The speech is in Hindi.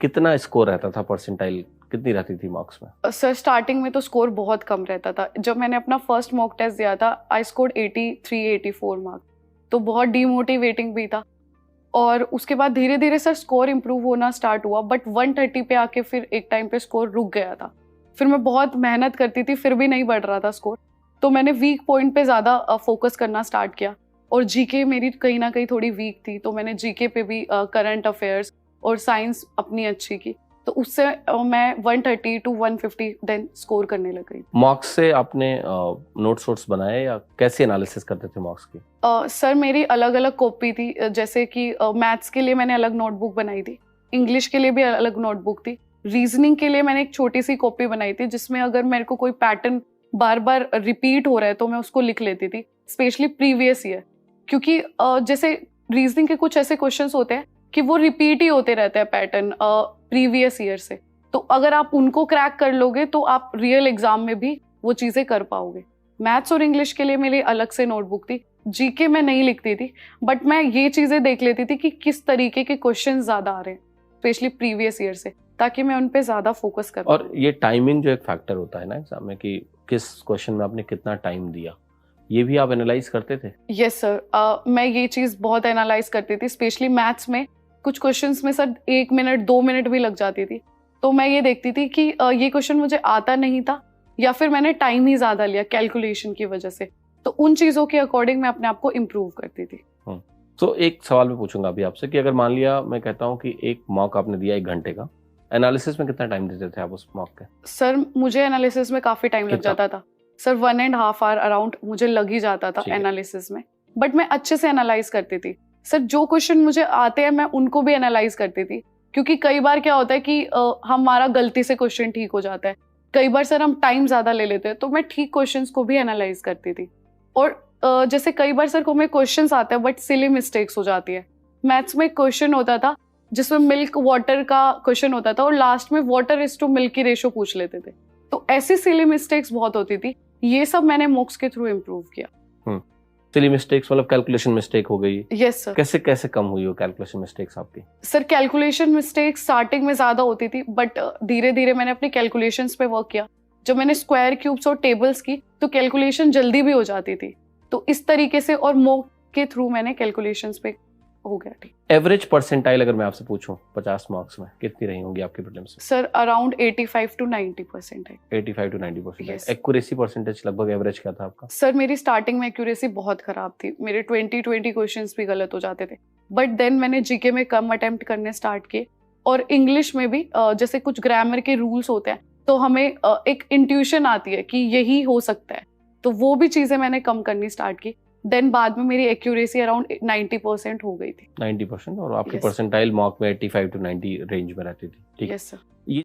कितना स्कोर रहता था, परसेंटाइल कितनी रहती थी मार्क्स में? सर स्टार्टिंग में तो स्कोर बहुत कम रहता था। जब मैंने अपना फर्स्ट मॉक टेस्ट दिया था आई स्कोर्ड 83-84 मार्क्स, तो बहुत डीमोटिवेटिंग भी था। और उसके बाद धीरे धीरे सर स्कोर इम्प्रूव होना स्टार्ट हुआ, बट 130 पे आके फिर एक टाइम पे स्कोर रुक गया था। फिर मैं बहुत मेहनत करती थी, फिर भी नहीं बढ़ रहा था स्कोर, तो मैंने वीक पॉइंट पे ज़्यादा फोकस करना स्टार्ट किया। और जीके मेरी कहीं ना कहीं थोड़ी वीक थी, तो मैंने जीके पे भी करंट अफेयर्स और साइंस अपनी अच्छी की, तो उससे मैं 130 to 150 देन स्कोर करने लग गई। मार्क्स से आपने नोट्स वोट्स बनाए या कैसे एनालिसिस करते थे मार्क्स की? सर मेरी अलग अलग कॉपी थी, जैसे कि मैथ्स के लिए मैंने अलग नोटबुक बनाई थी, इंग्लिश के लिए भी अलग नोटबुक थी, रीजनिंग के लिए मैंने एक छोटी सी कॉपी बनाई थी जिसमें अगर मेरे को कोई पैटर्न बार बार रिपीट हो रहा है तो मैं उसको लिख लेती थी, स्पेशली प्रीवियस ईयर, क्योंकि जैसे रीजनिंग के कुछ ऐसे क्वेश्चंस होते हैं कि वो रिपीट ही होते रहते हैं पैटर्न प्रीवियस ईयर से, तो अगर आप उनको क्रैक कर लोगे तो आप रियल एग्जाम में भी वो चीज़ें कर पाओगे। मैथ्स और इंग्लिश के लिए मेरी अलग से नोटबुक थी, जीके में नहीं लिखती थी, बट मैं ये चीज़ें देख लेती थी कि किस तरीके के क्वेश्चन ज़्यादा आ रहे हैं स्पेशली प्रीवियस ईयर से, ताकि मैं उन पे ज़्यादा फोकस कर। और ये टाइमिंग जो एक फैक्टर होता है ना एग्जाम में, कि किस क्वेश्चन में आपने कितना टाइम दिया, ये भी आप एनालाइज करते थे? यस सर, मैं ये चीज़ बहुत एनालाइज करती थी, स्पेशली मैथ्स में कुछ क्वेश्चंस में सर 1 मिनट 2 मिनट भी लग जाती थी, तो मैं ये देखती थी कि ये क्वेश्चन मुझे आता नहीं था या फिर मैंने टाइम ही ज़्यादा लिया कैलकुलेशन की वजह से, तो उन चीज़ों के अकॉर्डिंग मैं अपने आप को इम्प्रूव करती थी। तो एक सवाल मैं पूछूंगा अभी आपसे कि अगर मान लिया मैं कहता हूँ कि एक मॉक आपने दिया 1 घंटे का, एनालिसिस में कितना टाइम देते थे आप उस मॉक के? सर मुझे एनालिसिस में काफ़ी टाइम लग कितना? जाता था सर, 1.5 आवर अराउंड मुझे लग ही जाता था ठीक है। एनालिसिस में, बट मैं अच्छे से एनालाइज करती थी सर, जो क्वेश्चन मुझे आते हैं मैं उनको भी एनालाइज करती थी, क्योंकि कई बार क्या होता है कि हमारा गलती से क्वेश्चन ठीक हो जाता है, कई बार सर हम टाइम ज़्यादा ले लेते हैं, तो मैं ठीक क्वेश्चंस को भी एनालाइज करती थी। और जैसे कई बार सर को हमें क्वेश्चंस आते हैं बट सिली मिस्टेक्स हो जाती है। मैथ्स में क्वेश्चन होता था जिसमें मिल्क वाटर का क्वेश्चन होता था और लास्ट में वाटर इज टू मिल्क की रेशो पूछ लेते थे, तो ऐसी सिली मिस्टेक्स बहुत होती थी, ये सब मैंने मॉक्स के थ्रू इम्प्रूव किया। सिली मिस्टेक्स मतलब कैलकुलेशन मिस्टेक हो गई? Yes sir. कैसे कैसे कम हुई वो कैलकुलेशन मिस्टेक्स आपकी? सर कैलकुलेशन मिस्टेक्स स्टार्टिंग में ज्यादा होती थी, बट धीरे धीरे मैंने अपनी कैलकुलेशंस पे वर्क किया। जब मैंने स्क्वायर क्यूब्स और टेबल्स की तो कैलकुलेशन जल्दी भी हो जाती थी, तो इस तरीके से और मॉक के थ्रू मैंने कैलकुलेशंस पे हो गया ठीक। एवरेज परसेंटाइल अगर मैं आपसे पूछूं 50 मार्क्स में कितनी रही होंगी आपकी प्रीलिम्स में? सर अराउंड 85 to 90% है। 85 to 90%। Yes. एक्यूरेसी परसेंटेज लगभग एवरेज क्या था आपका? सर मेरी स्टार्टिंग में एक्यूरेसी बहुत खराब थी, मेरे 20 क्वेश्चंस भी गलत हो जाते थे, बट देन मैंने जीके में कम अटेम्प्ट करने स्टार्ट किए, और इंग्लिश में भी जैसे कुछ ग्रामर के रूल्स होते हैं तो हमें एक इंट्यूशन आती है कि यही हो सकता है, तो वो भी चीज़ें मैंने कम करनी स्टार्ट की, देन बाद में मेरी एक्यूरेसी अराउंड 90% हो गई थी। 90%। और आपकी Yes. परसेंटाइल मॉक में 85 to 90 रेंज में रहती थी, ठीक है? Yes sir. ये